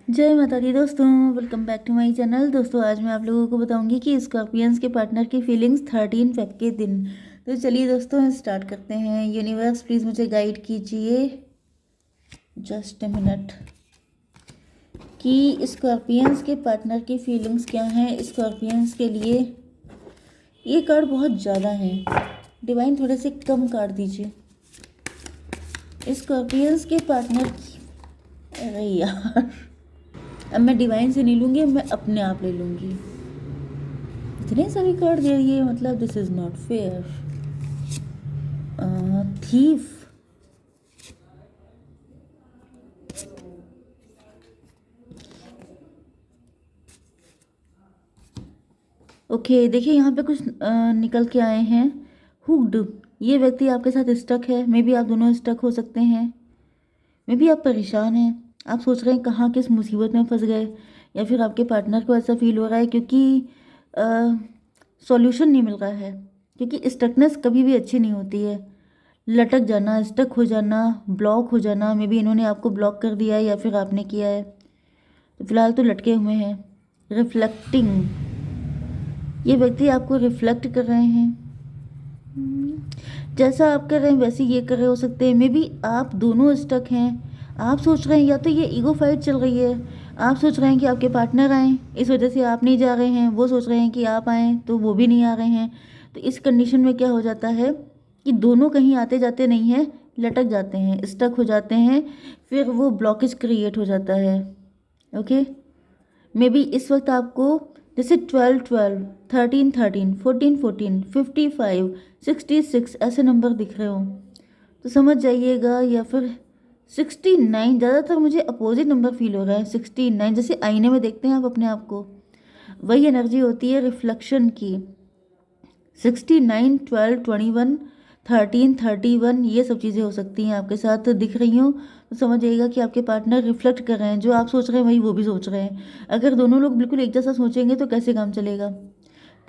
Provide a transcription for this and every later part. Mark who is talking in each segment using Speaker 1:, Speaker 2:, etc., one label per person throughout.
Speaker 1: जय माता दी दोस्तों, welcome back to my channel. दोस्तों आज मैं आप लोगों को बताऊंगी कि स्कॉर्पियंस के पार्टनर की फीलिंग्स 13 फेब के दिन। तो चलिए दोस्तों स्टार्ट करते हैं। यूनिवर्स प्लीज़ मुझे गाइड कीजिए, जस्ट अ मिनट, कि स्कॉर्पियंस के पार्टनर की फीलिंग्स क्या हैं स्कॉर्पियंस के लिए। ये कार्ड बहुत ज़्यादा है, डिवाइन थोड़े से कम कार्ड दीजिए। स्कॉर्पियंस के पार्टनर की, अरे यार, अब मैं डिवाइन से नहीं लूँगी, अब मैं अपने आप ले लूँगी। इतने सारे कार्ड दे रही है, मतलब this is not fair. Thief, okay देखिए यहाँ पे कुछ निकल के आए हैं। हुक्ड, ये व्यक्ति आपके साथ स्टक है। मे बी आप दोनों स्टक हो सकते हैं। मे बी आप परेशान हैं, आप सोच रहे हैं कहाँ किस मुसीबत में फंस गए, या फिर आपके पार्टनर को ऐसा फील हो रहा है क्योंकि सॉल्यूशन नहीं मिल रहा है। क्योंकि स्टकनेस कभी भी अच्छी नहीं होती है। लटक जाना, स्टक हो जाना, ब्लॉक हो जाना। मे बी इन्होंने आपको ब्लॉक कर दिया है या फिर आपने किया है। तो फिलहाल तो लटके हुए हैं। रिफ्लेक्टिंग, ये व्यक्ति आपको रिफ्लेक्ट कर रहे हैं। जैसा आप कर रहे हैं वैसे ये कर रहे हो सकते हैं। मे बी आप दोनों स्टक हैं। आप सोच रहे हैं, या तो ये ईगो फाइट चल रही है, आप सोच रहे हैं कि आपके पार्टनर आएँ, इस वजह से आप नहीं जा रहे हैं। वो सोच रहे हैं कि आप आएँ तो वो भी नहीं आ रहे हैं। तो इस कंडीशन में क्या हो जाता है कि दोनों कहीं आते जाते नहीं हैं, लटक जाते हैं, स्टक हो जाते हैं। फिर वो ब्लॉकेज क्रिएट हो जाता है। ओके, मे बी इस वक्त आपको जैसे 12 12, 13 13, 14 14, 55, 66 ऐसे नंबर दिख रहे हो तो समझ जाइएगा। या फिर 69, ज़्यादातर मुझे अपोजिट नंबर फील हो रहा है। 69 जैसे आईने में देखते हैं आप अपने आप को, वही एनर्जी होती है रिफ्लेक्शन की। 69, 12, 21, 13, 31, ये सब चीज़ें हो सकती हैं आपके साथ दिख रही हूँ। तो समझ जाइएगा कि आपके पार्टनर रिफ्लेक्ट कर रहे हैं। जो आप सोच रहे हैं वही वो भी सोच रहे हैं। अगर दोनों लोग बिल्कुल एक जैसा सोचेंगे तो कैसे काम चलेगा।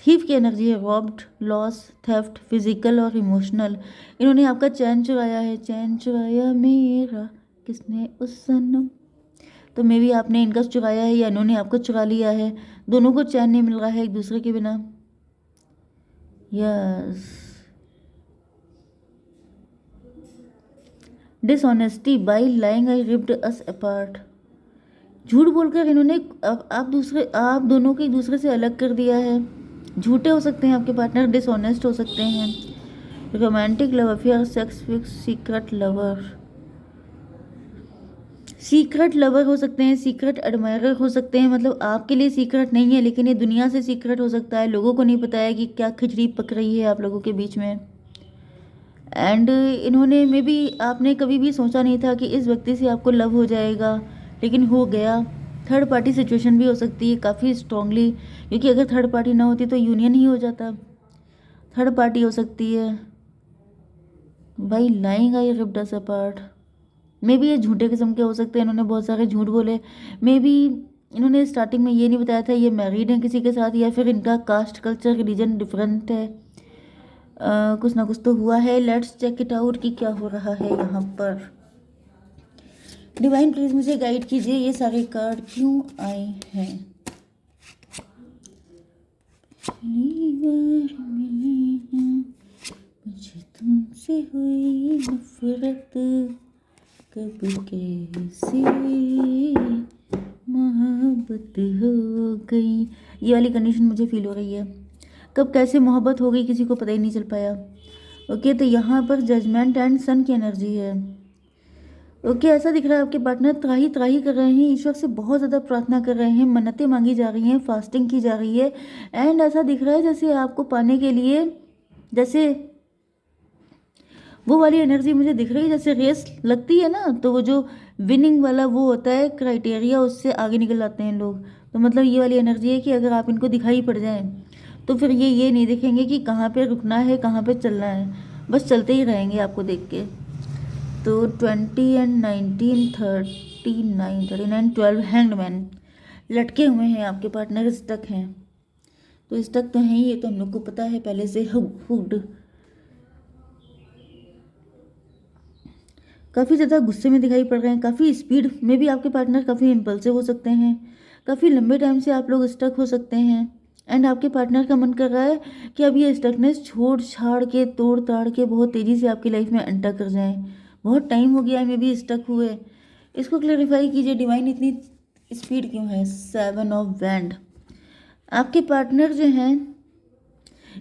Speaker 1: थीफ की एनर्जी है, रॉब्ड, लॉस, थेफ्ट, फिजिकल और इमोशनल। इन्होंने आपका चैन चुराया है। चैन चुराया मेरा किसने उस सनम। तो मे बी आपने इनका चुराया है या इन्होंने आपको चुरा लिया है। दोनों को चैन नहीं मिल रहा है एक दूसरे के बिना। Yes, dishonesty, by lying I ripped us apart. झूठ बोलकर इन्होंने आप दोनों को एक दूसरे से अलग कर दिया है। झूठे हो सकते हैं आपके पार्टनर, डिसऑनेस्ट हो सकते हैं। Romantic love affair, sex fix, secret lover. Secret lover हो सकते हैं, सीक्रेट एडमायरर हो सकते हैं। मतलब आपके लिए सीक्रेट नहीं है, लेकिन ये दुनिया से सीक्रेट हो सकता है। लोगों को नहीं पता है कि क्या खिचड़ी पक रही है आप लोगों के बीच में। एंड इन्होंने मे बी, आपने कभी भी सोचा नहीं था कि इस व्यक्ति से आपको लव हो जाएगा, लेकिन हो गया। थर्ड पार्टी सिचुएशन भी हो सकती है काफ़ी स्ट्रांगली, क्योंकि अगर थर्ड पार्टी ना होती तो यूनियन ही हो जाता। थर्ड पार्टी हो सकती है। भाई lying I ripped us apart. May be ये झूठे किस्म के हो सकते हैं, इन्होंने बहुत सारे झूठ बोले। मे बी इन्होंने स्टार्टिंग में ये नहीं बताया था ये मैरिड हैं किसी के साथ, या फिर इनका कास्ट कल्चर रिलीजन डिफरेंट है। कुछ ना कुछ तो हुआ है। लेट्स चेक इट आउट कि क्या हो रहा है यहाँ पर। डिवाइन प्लीज मुझे गाइड कीजिए, ये सारे कार्ड क्यों आए हैं। पहली बार मिली हूँ, मुझे तुमसे हुई नफरत, कब कैसे मोहब्बत हो गई। ये वाली कंडीशन मुझे फील हो रही है। कब कैसे मोहब्बत हो गई किसी को पता ही नहीं चल पाया। ओके, तो यहाँ पर जजमेंट एंड सन की एनर्जी है। ओके, ऐसा दिख रहा है आपके पार्टनर त्राही त्राही कर रहे हैं, ईश्वर से बहुत ज़्यादा प्रार्थना कर रहे हैं, मन्नतें मांगी जा रही हैं, फास्टिंग की जा रही है। एंड ऐसा दिख रहा है जैसे आपको पाने के लिए, जैसे वो वाली एनर्जी मुझे दिख रही है। जैसे रेस लगती है ना, तो वो जो विनिंग वाला वो होता है क्राइटेरिया, उससे आगे निकल आते हैं लोग। तो मतलब ये वाली एनर्जी है कि अगर आप इनको दिखाई पड़ जाएं तो फिर ये नहीं देखेंगे कि कहाँ पे रुकना है कहाँ पे चलना है, बस चलते ही रहेंगे आपको देख के। तो 20 एंड 19, 39, 39, 12, हैंगमैन। लटके हुए हैं आपके पार्टनर, स्टक हैं। तो स्टक तो हैं ही, ये तो हम लोग को पता है पहले से। हुक्ड, काफ़ी ज़्यादा गुस्से में दिखाई पड़ रहे हैं, काफ़ी स्पीड में भी आपके पार्टनर काफ़ी इम्पल्सिव हो सकते हैं, काफ़ी लंबे टाइम से आप लोग स्टक हो सकते हैं। एंड आपके पार्टनर का मन कर रहा है कि अब ये स्टकनेस छोड़ छाड़ के तोड़ ताड़ के बहुत तेज़ी से आपकी लाइफ में एंटर कर जाएं। बहुत टाइम हो गया है मे भी स्टक हुए। इसको क्लेरिफाई कीजिए, डिवाइन इतनी स्पीड क्यों है। 7 ऑफ वैंड। आपके पार्टनर जो हैं,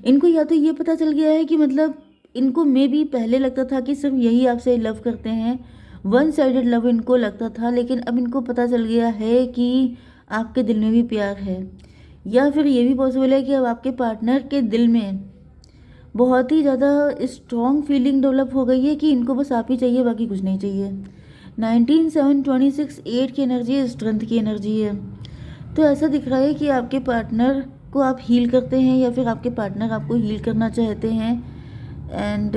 Speaker 1: इनको या तो ये पता चल गया है कि मतलब इनको मे भी पहले लगता था कि सिर्फ यही आपसे लव करते हैं, वन साइडेड लव इनको लगता था, लेकिन अब इनको पता चल गया है कि आपके दिल में भी प्यार है। या फिर ये भी पॉसिबल है कि अब आपके पार्टनर के दिल में बहुत ही ज़्यादा स्ट्रॉन्ग फीलिंग डेवलप हो गई है कि इनको बस आप ही चाहिए, बाकी कुछ नहीं चाहिए। 19 7 26 8 की एनर्जी स्ट्रेंथ की एनर्जी है। तो ऐसा दिख रहा है कि आपके पार्टनर को आप हील करते हैं या फिर आपके पार्टनर आपको हील करना चाहते हैं। एंड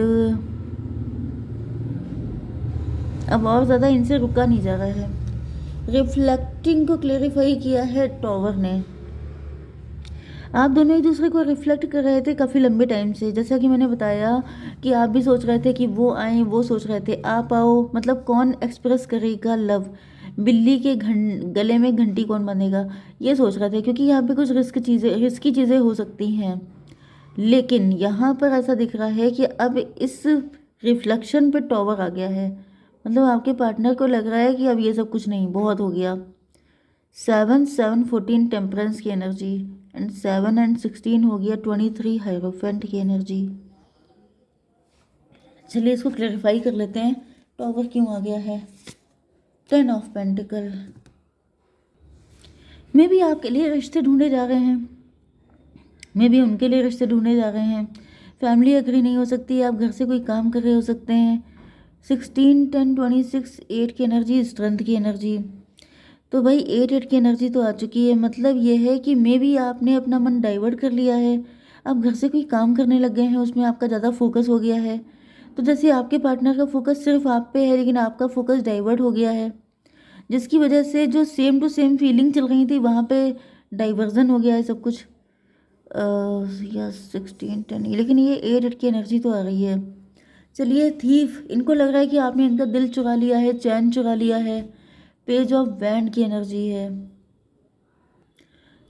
Speaker 1: अब और ज़्यादा इनसे रुका नहीं जा रहा है। रिफ्लेक्टिंग को क्लेरिफाई किया है टॉवर ने। आप दोनों एक दूसरे को रिफ्लेक्ट कर रहे थे काफ़ी लंबे टाइम से, जैसा कि मैंने बताया कि आप भी सोच रहे थे कि वो आए, वो सोच रहे थे आप आओ। मतलब कौन एक्सप्रेस करेगा लव, बिल्ली के गले में घंटी कौन बंधेगा, ये सोच रहे थे, क्योंकि यहाँ पे कुछ रिस्की चीज़ें हो सकती हैं। लेकिन यहाँ पर ऐसा दिख रहा है कि अब इस रिफ्लेक्शन पे टॉवर आ गया है। मतलब आपके पार्टनर को लग रहा है कि अब ये सब कुछ नहीं, बहुत हो गया। 7 7 14 टेम्परेंस की एनर्जी एंड 7 एंड 16 हो गया 23 हायरोफेंट की एनर्जी। चलिए इसको क्लैरिफाई कर लेते हैं, टॉवर क्यों आ गया है। 10 ऑफ पेंटिकल। मे भी आपके लिए रिश्ते ढूंढे जा रहे हैं, मे भी उनके लिए रिश्ते ढूंढे जा रहे हैं। फैमिली एग्री नहीं हो सकती, आप घर से कोई काम कर रहे हो सकते हैं। 16 10 26 8 की एनर्जी स्ट्रेंथ की एनर्जी। तो भाई 8 की एनर्जी तो आ चुकी है। मतलब ये है कि मे भी आपने अपना मन डाइवर्ट कर लिया है, आप घर से कोई काम करने लग गए हैं, उसमें आपका ज़्यादा फोकस हो गया है। तो जैसे आपके पार्टनर का फोकस सिर्फ आप पे है, लेकिन आपका फोकस डाइवर्ट हो गया है, जिसकी वजह से जो सेम टू सेम फीलिंग चल रही थी वहाँ पे डाइवर्जन हो गया है सब कुछ। या 16 10, लेकिन ये 8 की एनर्जी तो आ रही है। चलिए थीफ, इनको लग रहा है कि आपने इनका दिल चुरा लिया है, चैन चुरा लिया है। पेज ऑफ वैंड की एनर्जी है।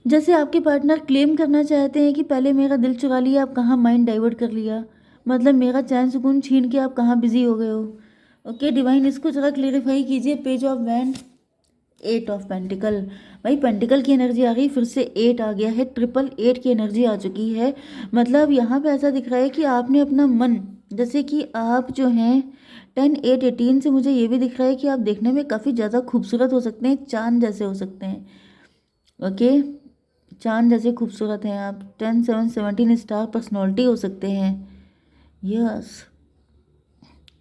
Speaker 1: जैसे आपके पार्टनर क्लेम करना चाहते हैं कि पहले मेरा दिल चुरा लिया, आप कहाँ माइंड डाइवर्ट कर लिया, मतलब मेरा चैन सुकून छीन के आप कहाँ बिजी हो गए हो। ओके डिवाइन, इसको ज़रा क्लेरिफाई कीजिए। Page of wand, 8 of pentacle. भाई पेंटिकल की एनर्जी आ गई, फिर से 8 आ गया है, 888 की एनर्जी आ चुकी है। मतलब यहाँ पे ऐसा दिख रहा है कि आपने अपना मन, जैसे कि आप जो हैं 10 8 18 से मुझे ये भी दिख रहा है कि आप देखने में काफ़ी ज़्यादा खूबसूरत हो सकते हैं, चांद जैसे हो सकते हैं। ओके, चांद जैसे खूबसूरत हैं आप। 10 7 17 स्टार पर्सनैलिटी हो सकते हैं। यस,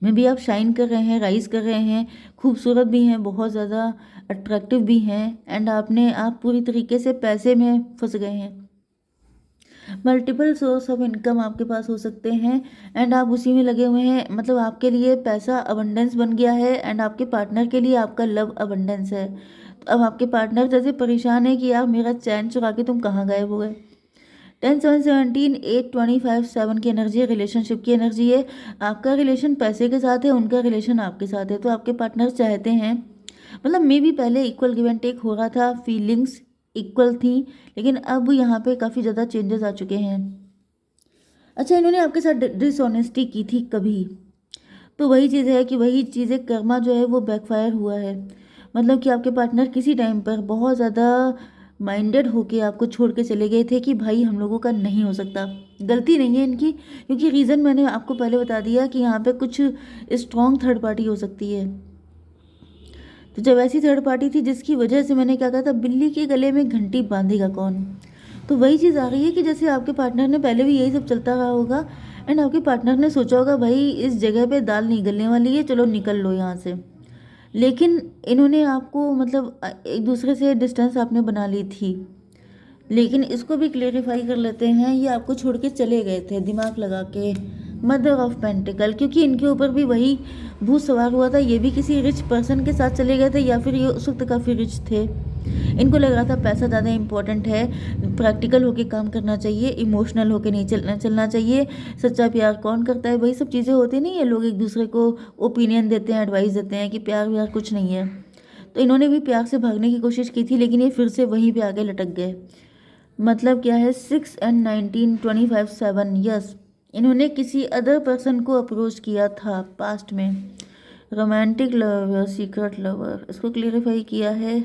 Speaker 1: में भी आप शाइन कर रहे हैं, राइज कर रहे हैं, खूबसूरत भी हैं, बहुत ज़्यादा अट्रैक्टिव भी हैं। एंड आप पूरी तरीके से पैसे में फंस गए हैं। मल्टीपल सोर्स ऑफ इनकम आपके पास हो सकते हैं एंड आप उसी में लगे हुए हैं। मतलब आपके लिए पैसा अबंडेंस बन गया है एंड आपके पार्टनर के लिए आपका लव अबंडेंस है। तो अब आपके पार्टनर जैसे परेशान है कि यार मेरा चैन चुरा के तुम कहाँ गायब हो गए। 10 7 17 8 25 7 की एनर्जी रिलेशनशिप की एनर्जी है। आपका रिलेशन पैसे के साथ है, उनका रिलेशन आपके साथ है। तो आपके पार्टनर चाहते हैं, मतलब मे भी पहले इक्वल गिव एंड टेक हो रहा था, फीलिंग्स इक्वल थी, लेकिन अब यहाँ पे काफ़ी ज़्यादा चेंजेस आ चुके हैं। अच्छा, इन्होंने आपके साथ डिसऑनेस्टी की थी कभी, तो वही चीज़ है कि वही चीज़ें कर्मा जो है वो बैकफायर हुआ है। मतलब कि आपके पार्टनर किसी टाइम पर बहुत ज़्यादा माइंडेड होके आपको छोड़ के चले गए थे कि भाई हम लोगों का नहीं हो सकता। गलती नहीं है इनकी, क्योंकि रीज़न मैंने आपको पहले बता दिया कि यहाँ पे कुछ स्ट्रॉन्ग थर्ड पार्टी हो सकती है। तो जब ऐसी थर्ड पार्टी थी जिसकी वजह से मैंने क्या कहा था, बिल्ली के गले में घंटी बांधेगा कौन। तो वही चीज़ आ रही है कि जैसे आपके पार्टनर ने पहले भी यही सब चलता रहा होगा एंड आपके पार्टनर ने सोचा होगा भाई इस जगह पे दाल नहीं गलने वाली है, चलो निकल लो यहाँ से। लेकिन इन्होंने आपको, मतलब एक दूसरे से डिस्टेंस आपने बना ली थी। लेकिन इसको भी क्लेरिफाई कर लेते हैं, ये आपको छोड़ के चले गए थे दिमाग लगा के। मदर ऑफ पेंटिकल, क्योंकि इनके ऊपर भी वही भूत सवार हुआ था, ये भी किसी रिच पर्सन के साथ चले गए थे या फिर ये उस वक्त काफ़ी रिच थे। इनको लग रहा था पैसा ज़्यादा इम्पोर्टेंट है, प्रैक्टिकल होके काम करना चाहिए, इमोशनल होके नहीं चलना चाहिए। सच्चा प्यार कौन करता है, वही सब चीज़ें होती नहीं है। लोग एक दूसरे को ओपिनियन देते हैं, एडवाइस देते हैं कि प्यार व्यार कुछ नहीं है। तो इन्होंने भी प्यार से भागने की कोशिश की थी, लेकिन ये फिर से वहीं पे आगे लटक गए। मतलब क्या है, 6 and 19 25 7, यस, इन्होंने किसी अदर पर्सन को अप्रोच किया था पास्ट में। रोमांटिक लवर, सीक्रेट लवर, इसको क्लियरिफाई किया है।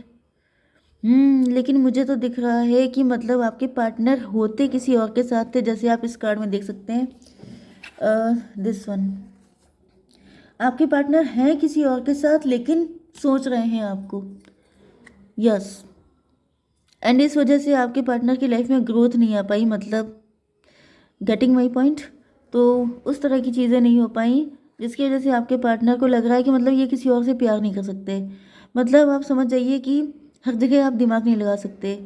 Speaker 1: लेकिन मुझे तो दिख रहा है कि मतलब आपके पार्टनर होते किसी और के साथ थे, जैसे आप इस कार्ड में देख सकते हैं, दिस वन। आपके पार्टनर हैं किसी और के साथ, लेकिन सोच रहे हैं आपको, यस। एंड इस वजह से आपके पार्टनर की लाइफ में ग्रोथ नहीं आ पाई, मतलब गेटिंग माई पॉइंट। तो उस तरह की चीज़ें नहीं हो पाई, जिसकी वजह से आपके पार्टनर को लग रहा है कि मतलब ये किसी और से प्यार नहीं कर सकते। मतलब आप समझ जाइए कि हर जगह आप दिमाग नहीं लगा सकते।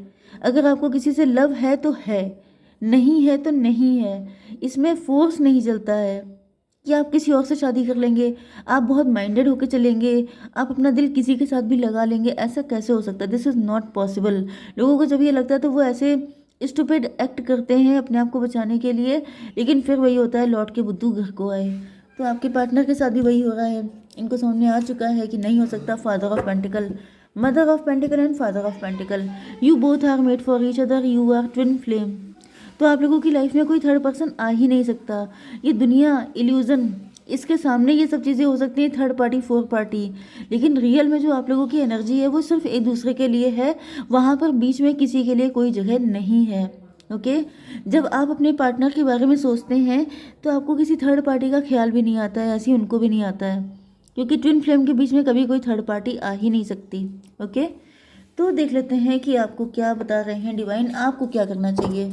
Speaker 1: अगर आपको किसी से लव है तो है, नहीं है तो नहीं है। इसमें फोर्स नहीं चलता है कि आप किसी और से शादी कर लेंगे, आप बहुत माइंडेड होकर चलेंगे, आप अपना दिल किसी के साथ भी लगा लेंगे। ऐसा कैसे हो सकता है? This is not possible. लोगों को जब ये लगता है तो वो ऐसे स्टूपिड एक्ट करते हैं अपने आप को बचाने के लिए, लेकिन फिर वही होता है, लौट के बुद्धू घर को आए। तो आपके पार्टनर के साथ भी वही हो रहा है। इनको समझ में आ चुका है कि नहीं हो सकता। Father of pentacle, mother of pentacle and father of pentacle, you both are made for each other, you are twin flame. तो आप लोगों की लाइफ में कोई थर्ड पर्सन आ ही नहीं सकता। ये दुनिया इल्यूज़न, इसके सामने ये सब चीज़ें हो सकती हैं, थर्ड पार्टी फोर्थ पार्टी, लेकिन रियल में जो आप लोगों की एनर्जी है वो सिर्फ एक दूसरे के लिए है। वहाँ पर बीच में किसी के लिए कोई जगह नहीं है। ओके, जब आप अपने पार्टनर के बारे में सोचते हैं तो आपको किसी थर्ड पार्टी का ख्याल भी नहीं आता है, ऐसी उनको भी नहीं आता है, क्योंकि ट्विन फ्लेम के बीच में कभी कोई थर्ड पार्टी आ ही नहीं सकती। ओके, तो देख लेते हैं कि आपको क्या बता रहे हैं डिवाइन, आपको क्या करना चाहिए।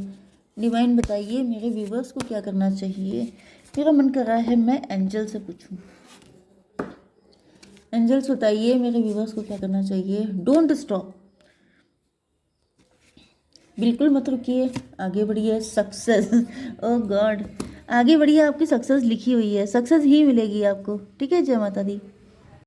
Speaker 1: डिवाइन बताइए मेरे व्यूवर्स को क्या करना चाहिए। मेरा मन कर रहा है मैं एंजल से पूछूं। एंजल्स बताइए मेरे व्यूवर्स को क्या करना चाहिए। डोंट स्टॉप, बिल्कुल मत रुकिए, आगे बढ़िए। सक्सेस, ओह गॉड, आगे बढ़िए, आपकी सक्सेस लिखी हुई है, सक्सेस ही मिलेगी आपको। ठीक है, जय माता दी।